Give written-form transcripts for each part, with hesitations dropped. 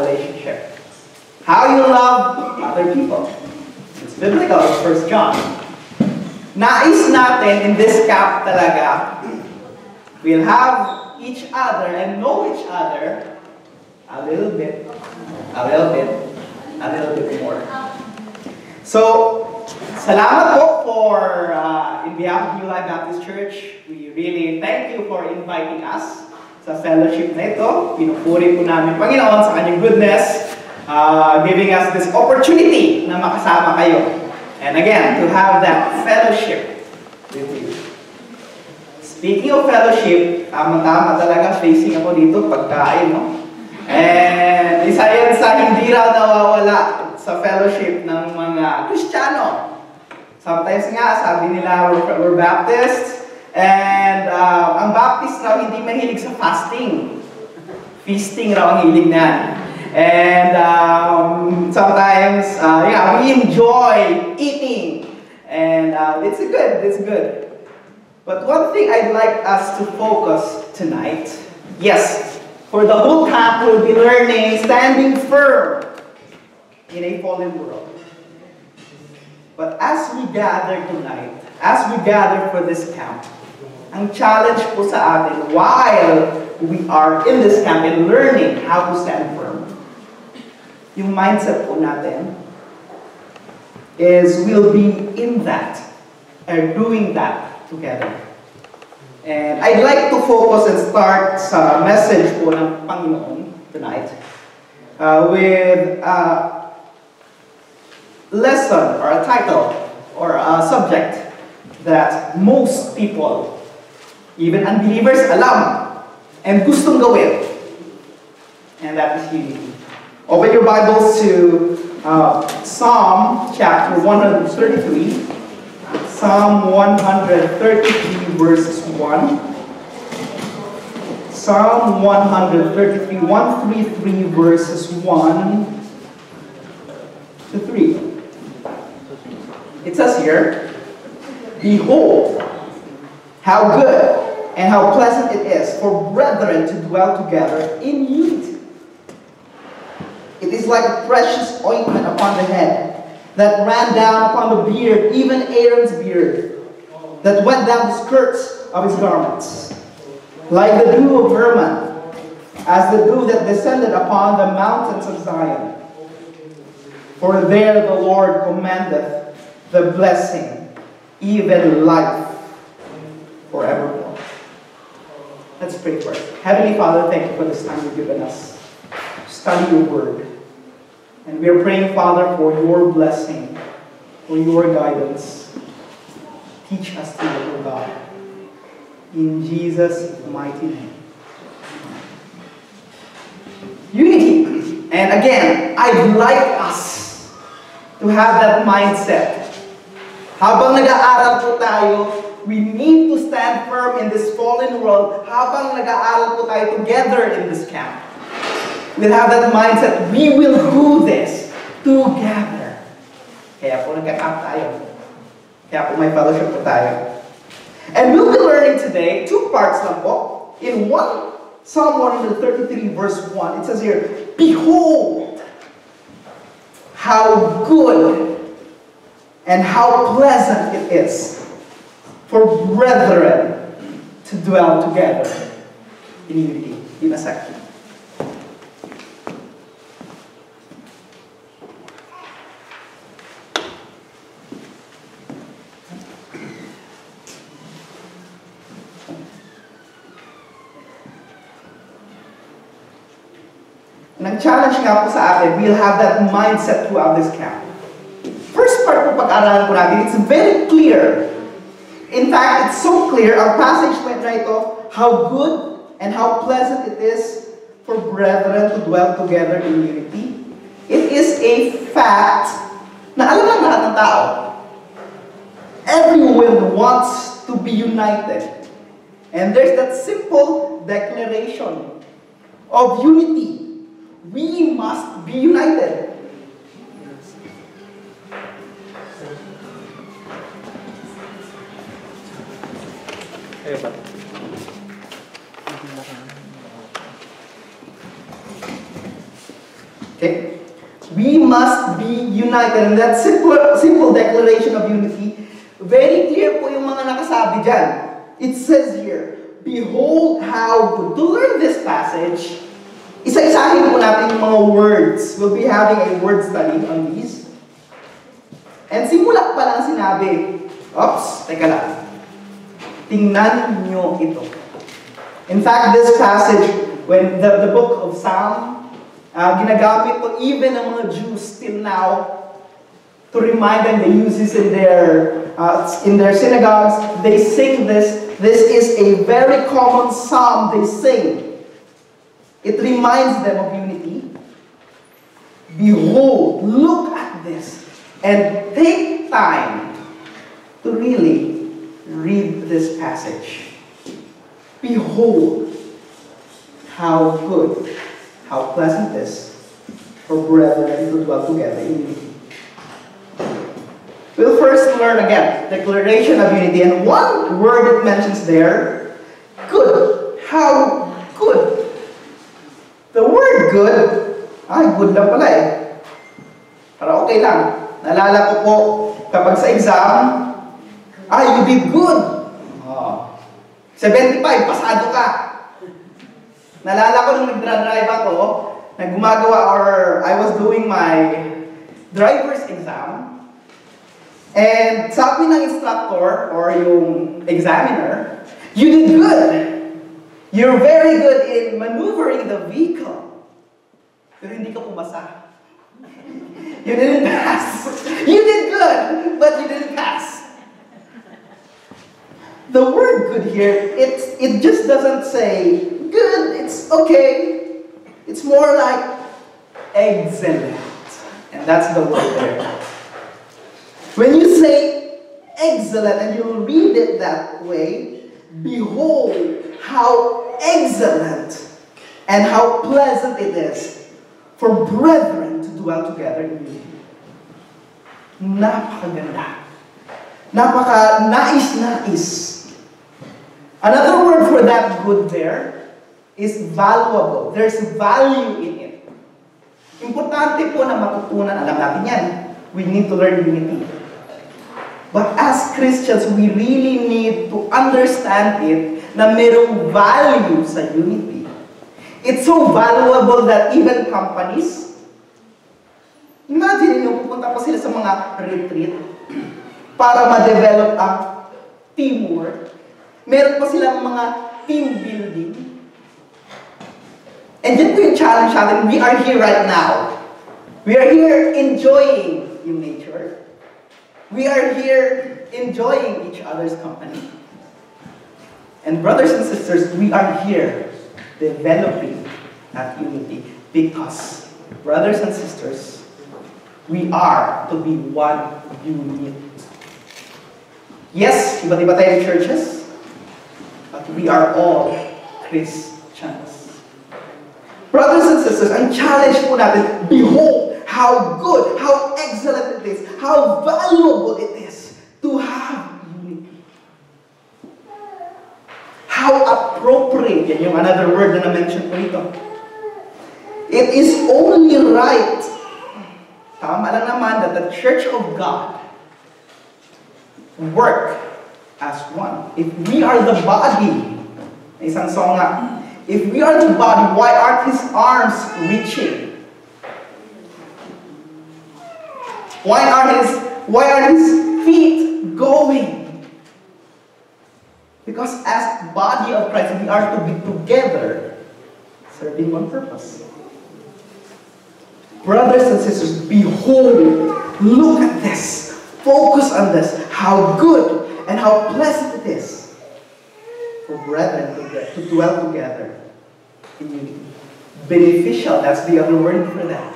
relationship. How you love other people. It's biblical, it's 1 John. Nais natin in this camp talaga, we'll have each other and know each other a little bit more. So, salamat po for, in behalf of New Life Baptist Church, we really thank you for inviting us sa fellowship na ito. Pinupuri po namin Panginoon sa kanyang goodness, giving us this opportunity na makasama kayo. And again, to have that fellowship with you. Speaking of fellowship, tama-tama talaga, facing ako dito, pagkain, no? And isa yan sa hindi raw nawawala sa fellowship ng mga Kristiyano. Sometimes nga, sabi nila, we're Baptists, and ang Baptist raw hindi mahilig sa fasting. Feasting raw ang hilig na. And sometimes, we enjoy eating, and it's good. But one thing I'd like us to focus tonight, yes, for the whole camp, we'll be learning standing firm in a fallen world. But as we gather tonight, as we gather for this camp, ang challenge po sa atin while we are in this camp and learning how to stand firm, yung mindset po natin is we'll be in that and doing that together. And I'd like to focus and start sa message po ng Panginoon tonight with a lesson or a title or a subject that most people, even unbelievers, alam and gustong gawin. And that is unity. Open your Bibles to Psalm chapter 133. Psalm 133 verses 1. Psalm 133, 133 verses 1 to 3. It says here, "Behold, how good and how pleasant it is for brethren to dwell together in unity. It is like a precious ointment upon the head, that ran down upon the beard, even Aaron's beard, that went down the skirts of his garments, like the dew of Hermon, as the dew that descended upon the mountains of Zion. For there the Lord commandeth the blessing, even life forevermore." Let's pray first. Heavenly Father, thank you for this time you've given us to study your word. And we are praying, Father, for your blessing, for your guidance. Teach us to know God. In Jesus' mighty name. Unity. And again, I'd like us to have that mindset. Habang nag-aaral po tayo, we need to stand firm in this fallen world. Habang nag-aaral po tayo together in this camp, we'll have that mindset, we will do this together. Kaya po nagka-camp tayo. Kaya po may fellowship po tayo. And we'll be learning today, two parts lang po. In Psalm 133 verse 1, it says here, "Behold, how good and how pleasant it is for brethren to dwell together in unity." In a second. Nag-challenge nga po sa atin, we'll have that mindset throughout this camp. First part po pag-aralan po natin, it's very clear. In fact, it's so clear, our passage na ito, how good and how pleasant it is for brethren to dwell together in unity. It is a fact na alam ng lahat ng tao. Everyone wants to be united. And there's that simple declaration of unity. We must be united. Okay? We must be united. And that simple declaration of unity, very clear po yung mga nakasabi dyan. It says here, behold how good. To learn this passage, isa-isahin po natin yung mga words. We'll be having a word study on these. And simula pa lang sinabi, oops, teka lang. Tingnan nyo ito. In fact, this passage, when the book of Psalm, ginagamit po even ng mga Jews till now to remind them, they use this in their synagogues. They sing this. This is a very common psalm they sing. It reminds them of unity. Behold, look at this, and take time to really read this passage. Behold, how good, how pleasant it is for brethren to dwell together in unity. We'll first learn again, declaration of unity. And one word it mentions there, good. How good. The word good, good lang pala eh. Para okay lang. Naalala ko po, kapag sa exam, you did good. 75, pasado ka. Naalala ko nung nag-drive ako, I was doing my driver's exam. And sabi ng instructor or yung examiner, you did good. You're very good in maneuvering the vehicle. Pero hindi ka pumasa. You didn't pass. You did good, but you didn't pass. The word good here, it just doesn't say good, it's okay. It's more like excellent. And that's the word there. When you say excellent and you read it that way, behold how excellent and how pleasant it is for brethren to dwell together in unity. Napakaganda. Napaka-nais-nais. Another word for that good there is valuable. There's value in it. Importante po na matutunan, alam natin yan. We need to learn unity. But as Christians, we really need to understand it na mayroong value sa unity. It's so valuable that even companies, imagine nyo, pupunta pa sila sa mga retreat para ma-develop ang teamwork. Meron pa silang mga team building. And yun po yung challenge natin. We are here right now. We are here enjoying yung nature. We are here enjoying each other's company. And brothers and sisters, we are here developing that unity because, brothers and sisters, we are to be one unit. Yes, iba-iba tayong churches, but we are all Christians. Brothers and sisters, ang challenge po natin, behold how good, how excellent it is, how valuable it is to have unity. How appropriate, yan yung another word na na-mention po ito. It is only right, tama lang naman, that the Church of God work as one. If we are the body, isang song nga, if we are the body, why aren't His arms reaching? Why are His feet going? Because as body of Christ, we are to be together, serving one purpose. Brothers and sisters, behold, look at this, focus on this, how good and how pleasant it is for brethren to dwell together in unity. Beneficial, that's the other word for that.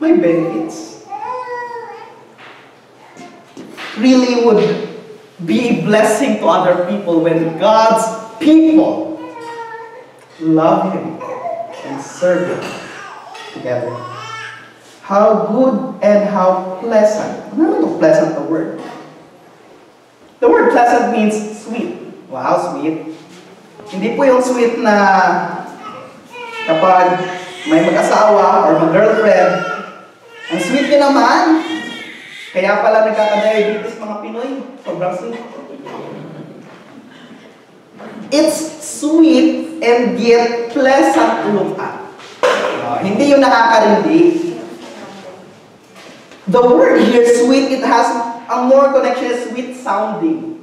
My benefits. Really would be a blessing to other people when God's people love Him and serve Him together. How good and how pleasant. Ano to pleasant the word? The word pleasant means sweet. Wow, sweet. Hindi po yung sweet na kapag may mag-asawa or mag-girlfriend. Ang sweet niya naman. Kaya pala nagkaka-diabetes mga Pinoy. Sobrang sweet. It's sweet and yet pleasant to look at. Hindi yung nakakarindi. The word here, sweet, it has a more connection, sweet sounding.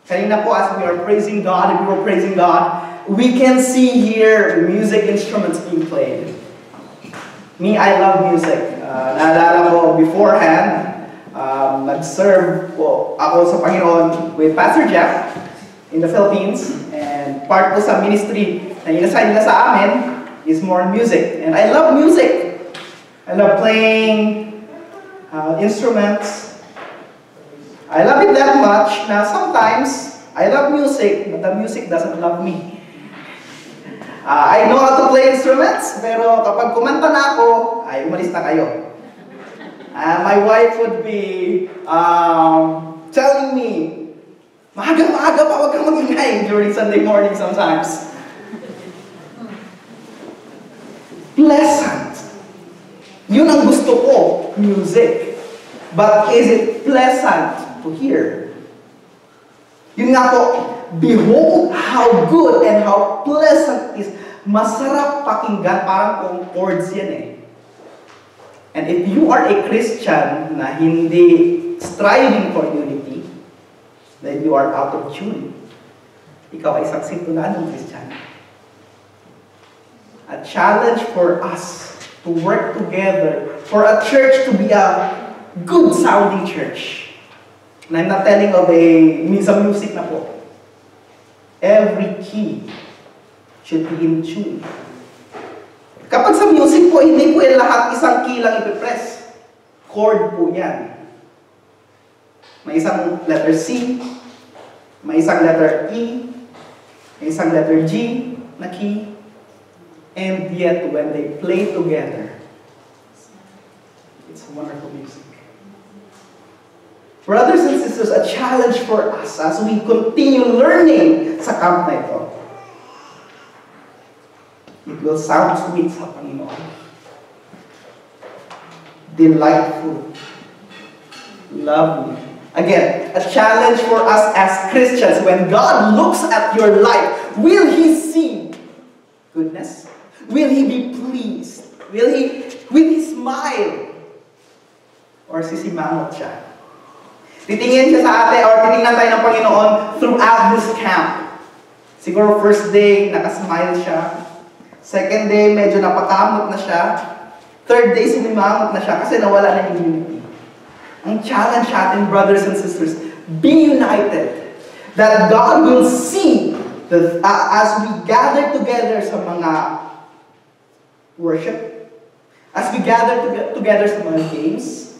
Kanina po, as we are praising God, we were praising God, we can see here music instruments being played. Me, I love music. Naalala ko beforehand, nag-serve po ako sa Panginoon with Pastor Jeff in the Philippines, and part po sa ministry na inassign nila sa amin is more music. And I love music. I love playing instruments. I love it that much na sometimes I love music, but the music doesn't love me. I know how to play instruments, pero kapag kumanta na ako, ay umalis na kayo. My wife would be telling me, maaga pa, huwag kang mag-ingay during Sunday morning sometimes. Pleasant. Yun ang gusto ko, music. But is it pleasant to hear? Yun nga po, behold how good and how pleasant is. Masarap pakinggan, parang kung chords yan eh. And if you are a Christian na hindi striving for unity, then you are out of tune. Ikaw ay isang sintulan ng Christian. A challenge for us to work together, for a church to be a good sounding church. And I'm not telling of some music na po. Every key should be in tune. Kapag sa music po, hindi po yung lahat isang key lang ipipress. Chord po yan. May isang letter C, may isang letter E, may isang letter G na key, and yet when they play together, it's wonderful music. Brothers and sisters, a challenge for us as we continue learning sa camp na ito. It will sound sweet sa Panginoon. Delightful. Lovely. Again, a challenge for us as Christians. When God looks at your life, will He see goodness? Will He be pleased? Will He smile? Or sisimangot siya? Titingin siya sa atin, or titingnan tayo ng Panginoon throughout this camp. Siguro first day, nakasmile siya. Second day, medyo napakamot na siya. Third day, sumimangot na siya kasi nawala na yung unity. Ang challenge natin, brothers and sisters, be united. That God will see as we gather together sa mga worship, as we gather together sa mga games,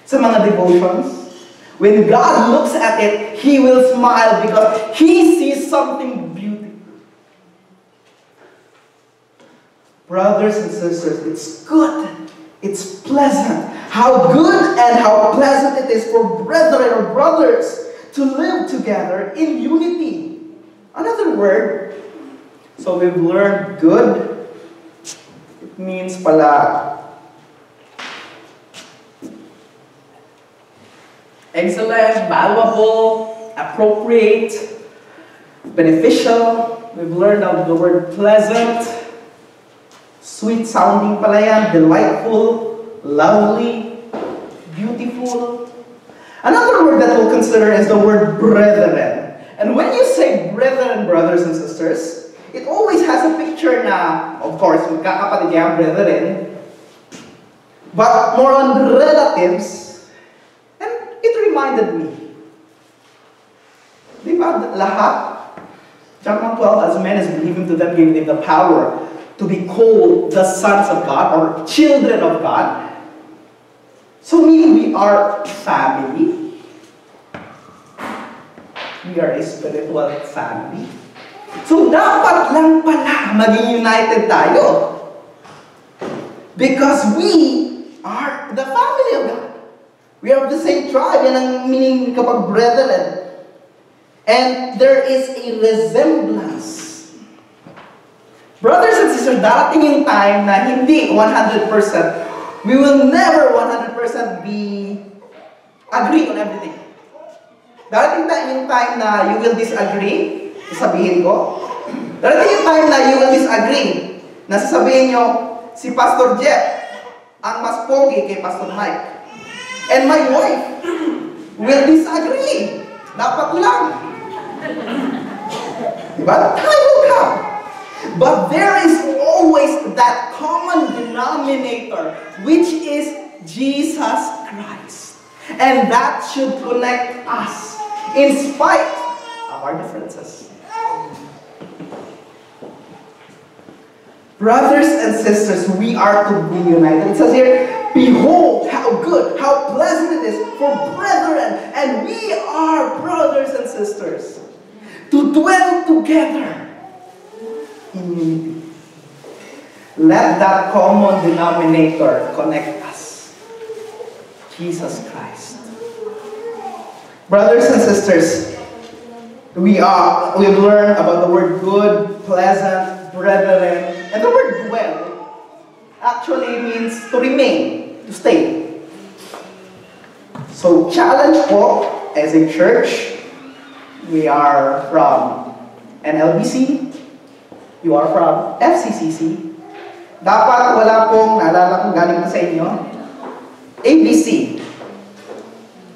sa mga devotions, when God looks at it, He will smile because He sees something beautiful. Brothers and sisters, it's good. It's pleasant. How good and how pleasant it is for brethren or brothers to live together in unity. Another word, so we've learned good. It means pala excellent, valuable, appropriate, beneficial. We've learned of the word pleasant, sweet sounding pala yan, delightful, lovely, beautiful. Another word that we'll consider is the word brethren. And when you say brethren, brothers and sisters, it always has a picture na, of course, magkakapatid yan, brethren, but more on relatives. It reminded me. Di ba, lahat? John 12, as men as believing to them, gave them the power to be called the sons of God or children of God. So meaning we are family. We are a spiritual family. So dapat lang pala maging united tayo. Because we are the family of God. We are of the same tribe. Yan ang meaning kapag brethren. And there is a resemblance. Brothers and sisters, darating yung time na hindi 100%, we will never 100% be agree on everything. Darating yung time na you will disagree, sasabihin ko. Darating yung time na you will disagree, na sasabihin nyo, si Pastor Jeff ang mas pogi kay Pastor Mike. And my wife will disagree. Dapat lang. Diba? Time will come. But there is always that common denominator, which is Jesus Christ. And that should connect us in spite of our differences. Brothers and sisters, we are to be united. It says here, behold how good, how pleasant it is for brethren, and we are brothers and sisters, to dwell together in unity. Let that common denominator connect us. Jesus Christ. Brothers and sisters, we've learned about the word good, pleasant, brethren, and the word dwell actually means to remain, to stay. So challenge po as a church, we are from NLBC, you are from FCCC. Dapat wala pong naalala kong galing na sa inyo. ABC,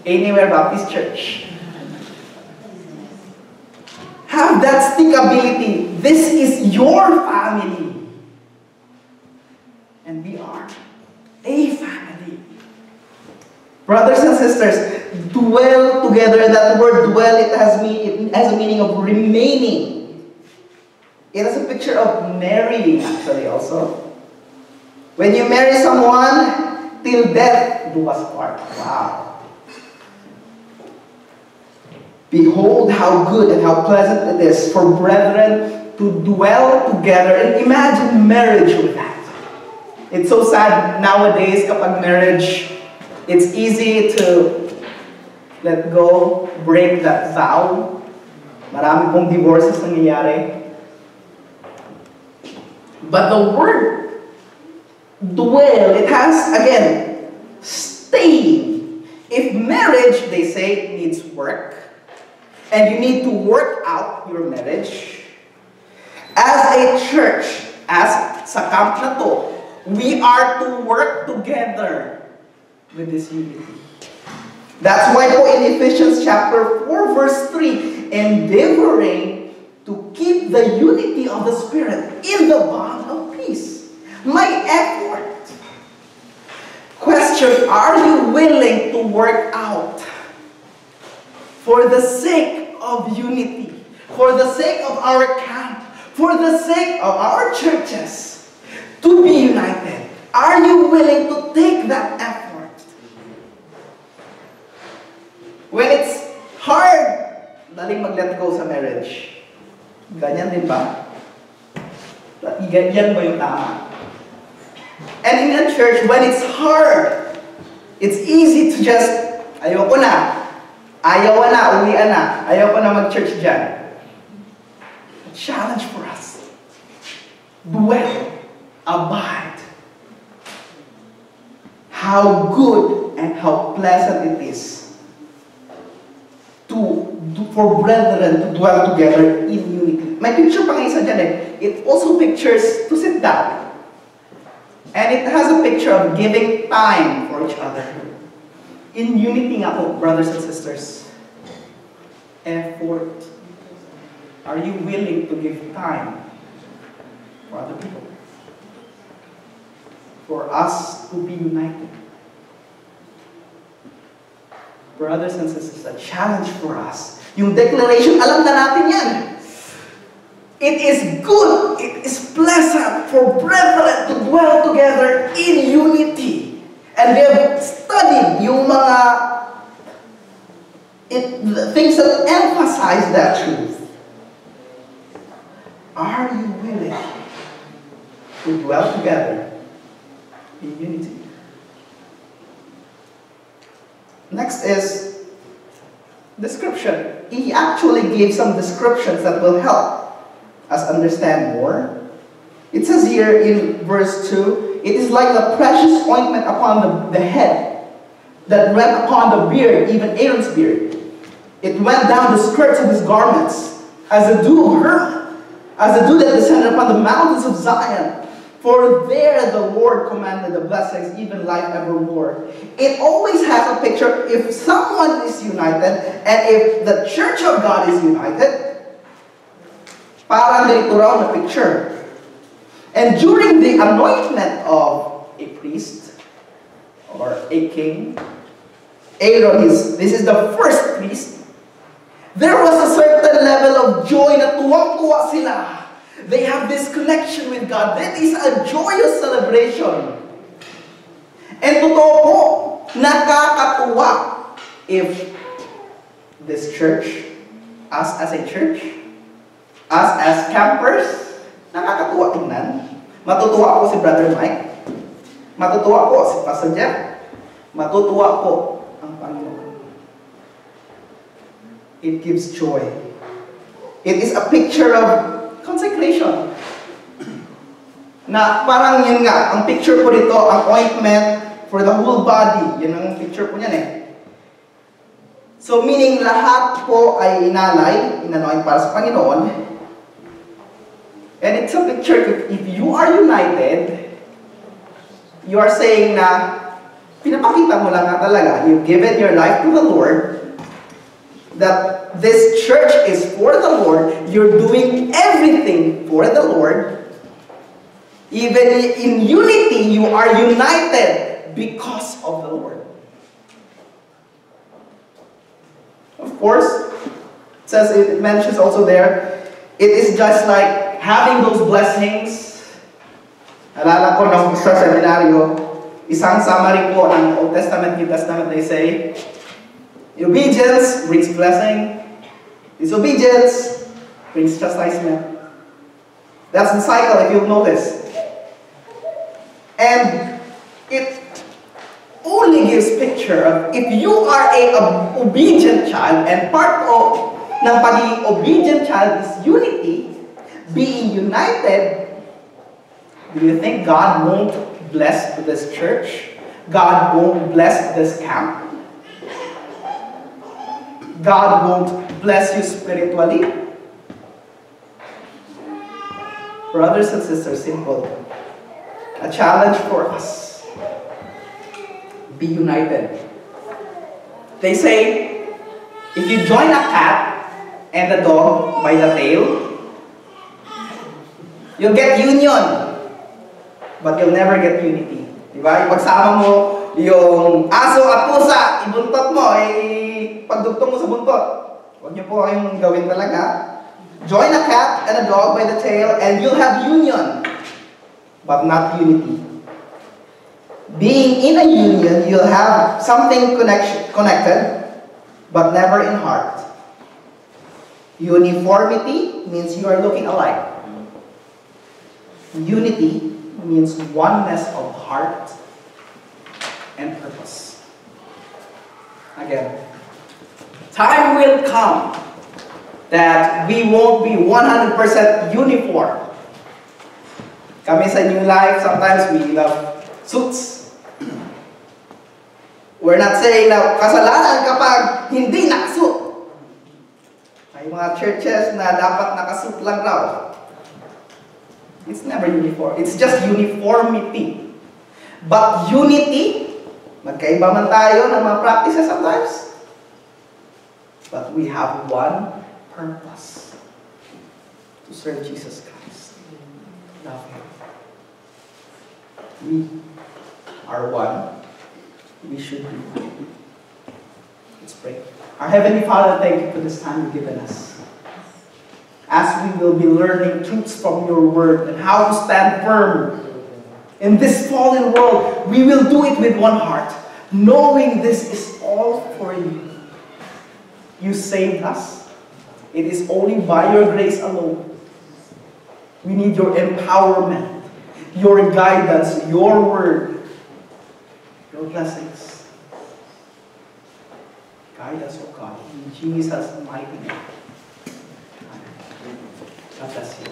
Anywhere Baptist Church. Have that stickability. This is your family. And we are a family. Brothers and sisters, dwell together. That word dwell, it has a meaning of remaining. It has a picture of marrying actually also. When you marry someone, till death do us part. Wow. Behold how good and how pleasant it is for brethren to dwell together. And imagine marriage with that. It's so sad nowadays kapag marriage, it's easy to let go, break that vow. Marami pong divorces nangyayari. But the word dwell, it has, again, staying. If marriage, they say, needs work, and you need to work out your marriage, as a church, as sa camp na to, we are to work together with this unity. That's why po in Ephesians chapter 4 verse 3, endeavoring to keep the unity of the Spirit in the bond of peace. My effort. Question, are you willing to work out for the sake of unity, for the sake of our camp, for the sake of our churches, to be united? Are you willing to take that effort? When it's hard, daling mag-let go sa marriage. Ganyan din ba? Ganyan ba yung tama? And in a church, when it's hard, it's easy to just, ayoko na, ayaw na, uwian na, ayoko na mag-church dyan. A challenge for us. Dwell. Abide. How good and how pleasant it is for brethren to dwell together in unity. May picture pa nga isa dyan eh. It also pictures to sit down. And it has a picture of giving time for each other. In unity nga po, brothers and sisters. Effort. Are you willing to give time for other people? For us to be united. Brothers and sisters, a challenge for us. Yung declaration, alam na natin yan. It is good, it is pleasant for brethren to dwell together in unity. And we have studied yung mga things that emphasize that truth. Are you willing to dwell together in unity? Next is description. He actually gave some descriptions that will help us understand more. It says here in verse 2, it is like the precious ointment upon the head that went upon the beard, even Aaron's beard. It went down the skirts of his garments as the dew of Hermon, as the dew that descended upon the mountains of Zion. For there the Lord commanded the blessings, even life evermore. It always has a picture. If someone is united, and if the church of God is united, parang ganito raw na picture. And during the anointment of a priest, or a king, Aaron this is the first priest, there was a certain level of joy na tuwang-tuwa sila. They have this connection with God. That is a joyous celebration. And totoo po, nakakatuwa if this church, us as a church, us as campers, nakakatuwa tingnan. Matutuwa po si Brother Mike. Matutuwa po si Pastor Jeff. Matutuwa po ang Panginoon. It gives joy. It is a picture of consecration. Na parang yun nga, ang picture po dito, ang ointment for the whole body. Yun ang picture po niyan eh. So meaning lahat po ay inanoint para sa Panginoon. And it's a picture, if you are united, you are saying na, pinapakita mo lang nga talaga, you've given your life to the Lord, that this church is for the Lord, you're doing everything for the Lord. Even in unity, you are united because of the Lord. Of course, it mentions also there, it is just like having those blessings. Alala ko nung sa seminaryo, isang summary po ng Old Testament, New Testament, they say, obedience brings blessing. Disobedience brings chastisement. That's the cycle, if you'll notice. And it only gives picture of if you are an obedient child, and part of ng pagiging obedient child is unity, being united. Do you think God won't bless this church? God won't bless this camp? God won't bless you spiritually? Brothers and sisters, simple. A challenge for us. Be united. They say, if you join a cat and a dog by the tail, you'll get union, but you'll never get unity. Diba? Ipagsama mo yung aso at pusa, ibuntot mo, pagdugtong mo sa buntot. Huwag niyo po kayong gawin talaga. Join a cat and a dog by the tail and you'll have union, but not unity. Being in a union, you'll have something connected, but never in heart. Uniformity means you are looking alike. Unity means oneness of heart and purpose. Again, time will come that we won't be 100% uniform. Kami sa New Life, sometimes we love suits. We're not saying na kasalanan kapag hindi nakasuit. May mga churches na dapat nakasuit lang raw. It's never uniform. It's just uniformity. But unity, magkaiba man tayo ng mga practices sometimes, but we have one purpose. To serve Jesus Christ. Love Him. We are one. We should be one. Let's pray. Our Heavenly Father, thank you for this time you've given us. As we will be learning truths from your word and how to stand firm in this fallen world, we will do it with one heart, knowing this is all for you. You saved us. It is only by your grace alone. We need your empowerment, your guidance, your word, your blessings. Guide us, O God, in Jesus' mighty name. God bless you.